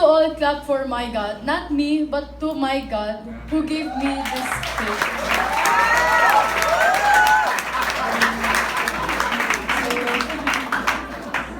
all clap for my God. Not me, but to my God who gave me this faith.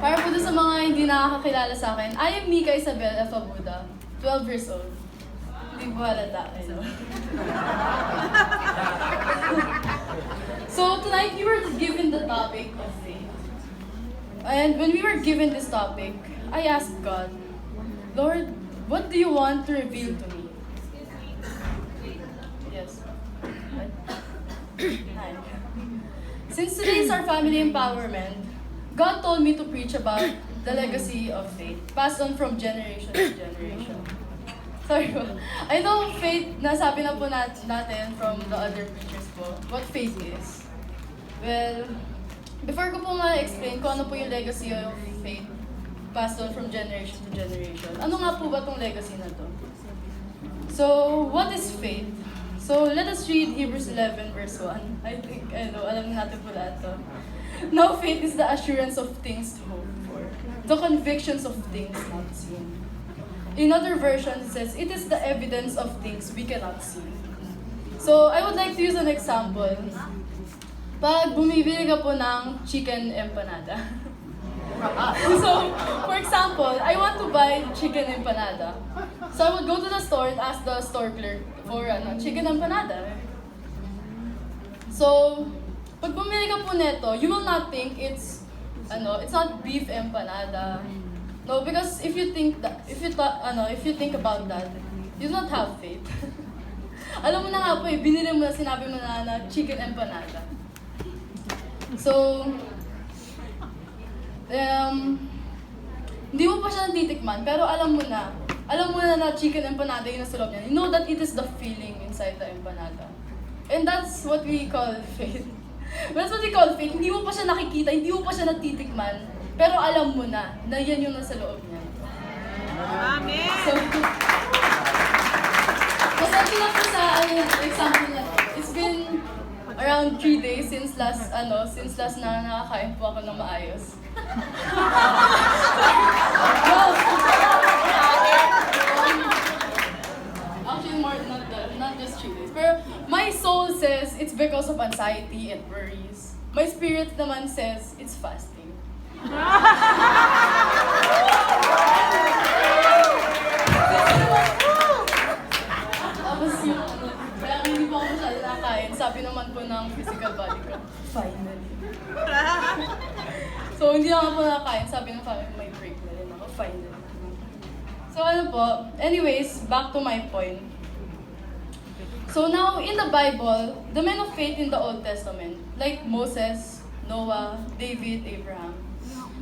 Para po doon sa mga hindi nakakakilala sa akin, I am Mika Isabel F. Abuda, 12 years old. Hindi po halata. So tonight we were given the topic of faith. And when we were given this topic, I asked God, Lord, what do you want to reveal to me? Yes. Hi. Since today is our family empowerment, God told me to preach about the legacy of faith, passed on from generation to generation. Sorry po. I know faith, nasabi na po natin from the other preachers po, what faith is. Well, before ko po ma-explain kung ano po yung legacy of faith, passed on from generation to generation, ano nga po ba tong legacy na to? So, what is faith? So, let us read Hebrews 11 verse 1. I think, alam natin po lahat to. Now faith is the assurance of things hoped for, the convictions of things not seen. In other versions, it says, it is the evidence of things we cannot see. So, I would like to use an example. Pag bumibili ka po ng chicken empanada. So, for example, I want to buy chicken empanada. So, I would go to the store and ask the store clerk for chicken empanada. So, pag bumili ka po neto, you will not think it's not beef empanada. No, because if you think about that, you do not have faith. Alam mo na nga po binili mo na, sinabi mo na chicken empanada. So, hindi mo pa siya natitikman, pero alam mo na chicken empanada yung nasa loob niya. You know that it is the feeling inside the empanada. And that's what we call faith. That's what we call faith. Hindi mo pa siya nakikita, hindi mo pa siya natitikman, pero alam mo na yan yung nasa loob niya. Amen! So, masarap lang po sa example na it's been around 3 days since last na nakakain po ako ng maayos. Actually, more not just 3 days. Pero my soul says it's because of anxiety and worries. My spirit naman says it's fasting. Tapos yung kaya hindi pa ako masyado nakakain, sabi naman po ng physical body ko, finally. So hindi na ako po nakakain, sabi ng family, may break na rin ako, finally. So anyways, back to my point. So now, in the Bible, the men of faith in the Old Testament, like Moses, Noah, David, Abraham,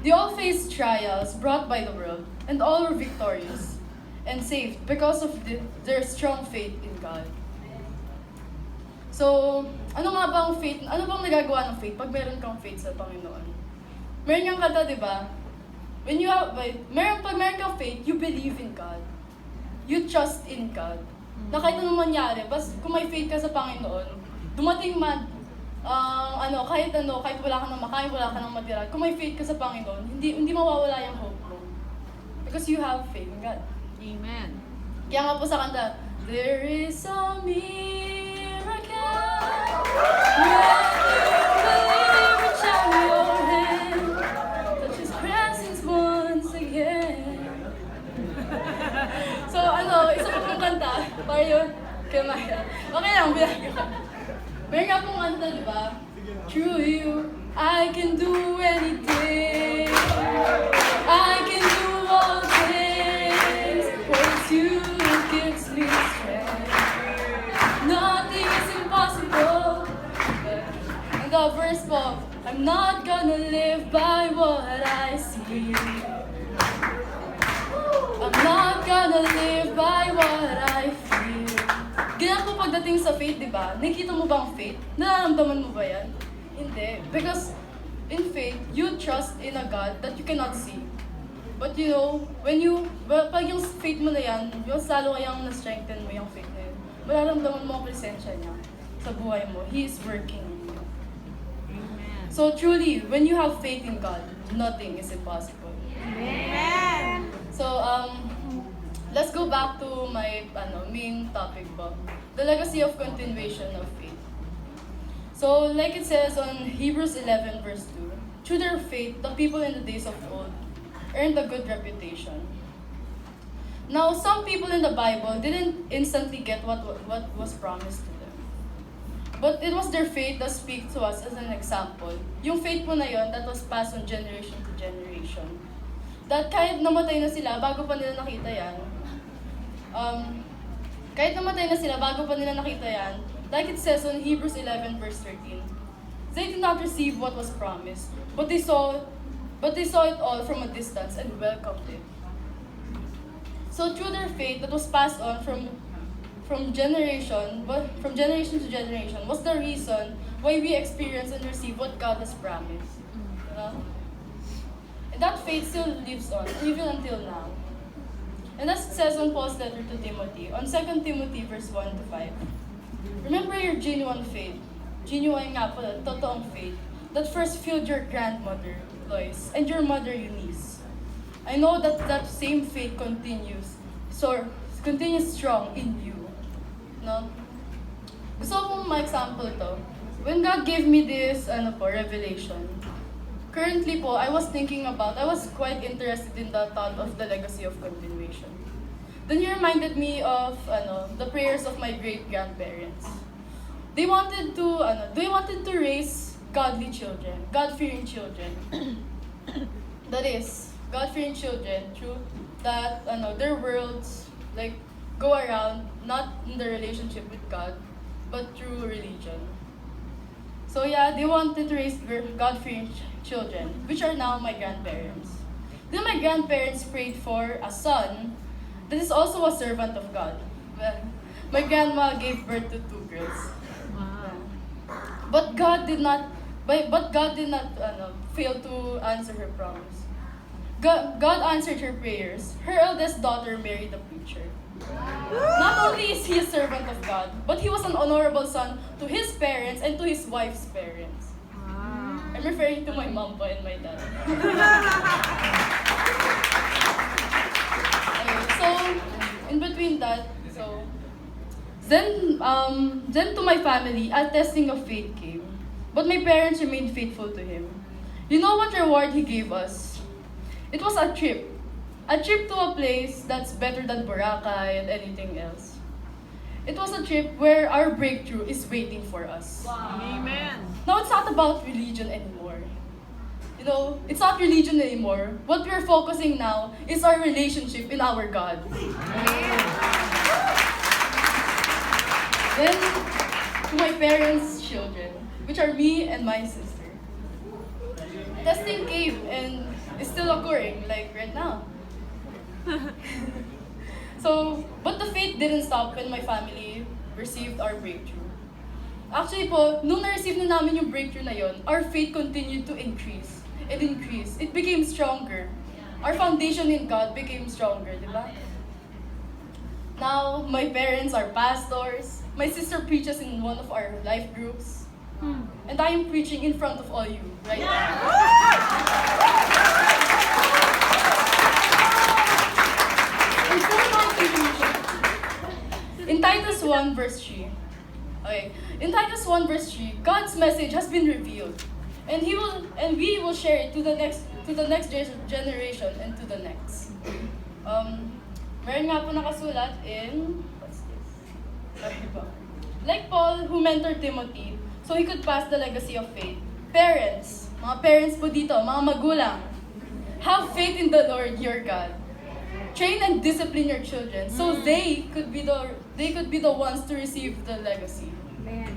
they all faced trials brought by the world, and all were victorious and saved because of their strong faith in God. So, ano nga bang faith? Ano bang nagagawa ng faith pag meron kang faith sa Panginoon? Meron kang kanta, di ba? Pag meron kang faith, you believe in God. You trust in God. Na kahit anong mangyari, kung may faith ka sa Panginoon, dumating man, kahit wala ka nang makain, wala ka nang matira, kung may faith ka sa Panginoon, hindi mawawala yung hope mo. Because you have faith in God. Amen. Kaya nga po sa kanta, there is a miracle when you believe, reach out your hand, touch His presence once again. So isa pa pong kanta, para yun, kay Maya. Okay lang, bilang ko. Meron nga pong kanta, di ba? Through you, I can do anything. I can do all things. Praise you gives me strength. Nothing is impossible. And the verse po, I'm not gonna live by what I see. I'm not gonna live by what I feel. Ganyan po pagdating sa faith, di ba? Nakita mo ba ang faith? Nararamdaman mo ba yan? Hindi. Because in faith, you trust in a God that you cannot see. But pag yung faith mo na yan, yung lalo kayang na-strengthen mo yung faith na yun, mararamdaman mo ang presensya niya sa buhay mo. He is working in you. Amen. So truly, when you have faith in God, nothing is impossible. Amen. So, let's go back to my main topic po. The legacy of continuation of faith. So, like it says on Hebrews 11 verse 2, through their faith, the people in the days of old earned a good reputation. Now, some people in the Bible didn't instantly get what was promised to them. But it was their faith that speaks to us as an example. Yung faith po na yon that was passed on generation to generation. That kahit namatay na sila, bago pa nila nakita yan, like it says on Hebrews 11 verse 13, they did not receive what was promised, but they saw it all from a distance and welcomed it. So through their faith that was passed on from generation to generation was the reason why we experience and receive what God has promised. You know? And that faith still lives on, even until now. And as it says on Paul's letter to Timothy, on 2 Timothy verse 1 to 5, remember your genuine faith, genuine nga pala, totoong faith, that first filled your grandmother, Lois, and your mother, Eunice. I know that same faith continues strong in you. No? Gusto kong ma-example to. When God gave me this revelation, currently po, I was quite interested in the thought of the legacy of continuation. Then he reminded me of the prayers of my great-grandparents. They wanted to raise godly children, God-fearing children. That is, God-fearing children through that their worlds go around not in the relationship with God, but through religion. So yeah, they wanted to raise God-fearing children, which are now my grandparents. Then my grandparents prayed for a son that is also a servant of God. Well, my grandma gave birth to 2 girls. Wow. But God did not fail to answer her promise. God answered her prayers. Her eldest daughter married a preacher. Not only is he a servant of God, but he was an honorable son to his parents and to his wife's parents. Wow. I'm referring to my mom po and my dad. Okay, so in between that, then to my family, a testing of faith came. But my parents remained faithful to him. You know what reward he gave us? It was a trip. A trip to a place that's better than Boracay and anything else. It was a trip where our breakthrough is waiting for us. Wow. Amen. Now, it's not about religion anymore. You know, it's not religion anymore. What we're focusing now is our relationship in our God. Then, to my parents' children, which are me and my sister. Testing came and is still occurring, like right now. But the faith didn't stop when my family received our breakthrough. Actually po, nung na-receive na namin yung breakthrough na yon, our faith continued to increase and increase. It became stronger. Our foundation in God became stronger, di ba? Now, my parents are pastors. My sister preaches in one of our life groups. And I am preaching in front of all you right now. In Titus 1 verse 3. Okay. In Titus 1 verse 3, God's message has been revealed. And we will share it to the next generation and to the next. Meron nga po nakasulat in what's this? Like Paul who mentored Timothy so he could pass the legacy of faith. Parents, mga parents po dito, mga magulang, have faith in the Lord your God. Train and discipline your children so they could be the ones to receive the legacy. Amen.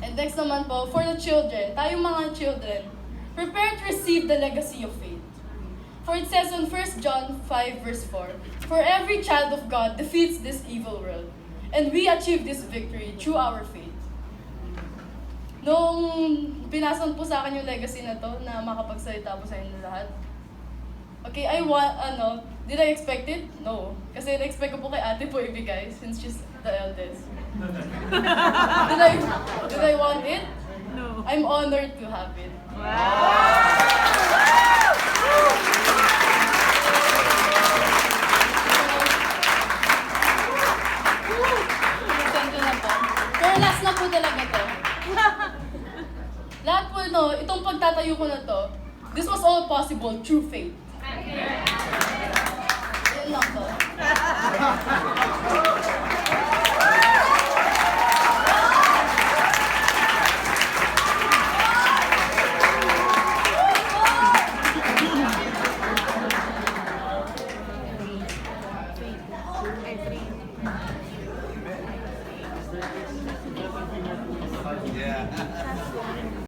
And next naman po, for the children, tayong mga children, prepare to receive the legacy of faith. For it says on 1 John 5 verse 4, for every child of God defeats this evil world, and we achieve this victory through our faith. Nung pinasan po sa akin yung legacy na to, na makapagsalita po sa inyo lahat, okay, did I expect it? No. Kasi na-expect ko po kay ate po ibigay, since she's the eldest. Did I want it? No. I'm honored to have it. This was all possible through faith. Yun lang to.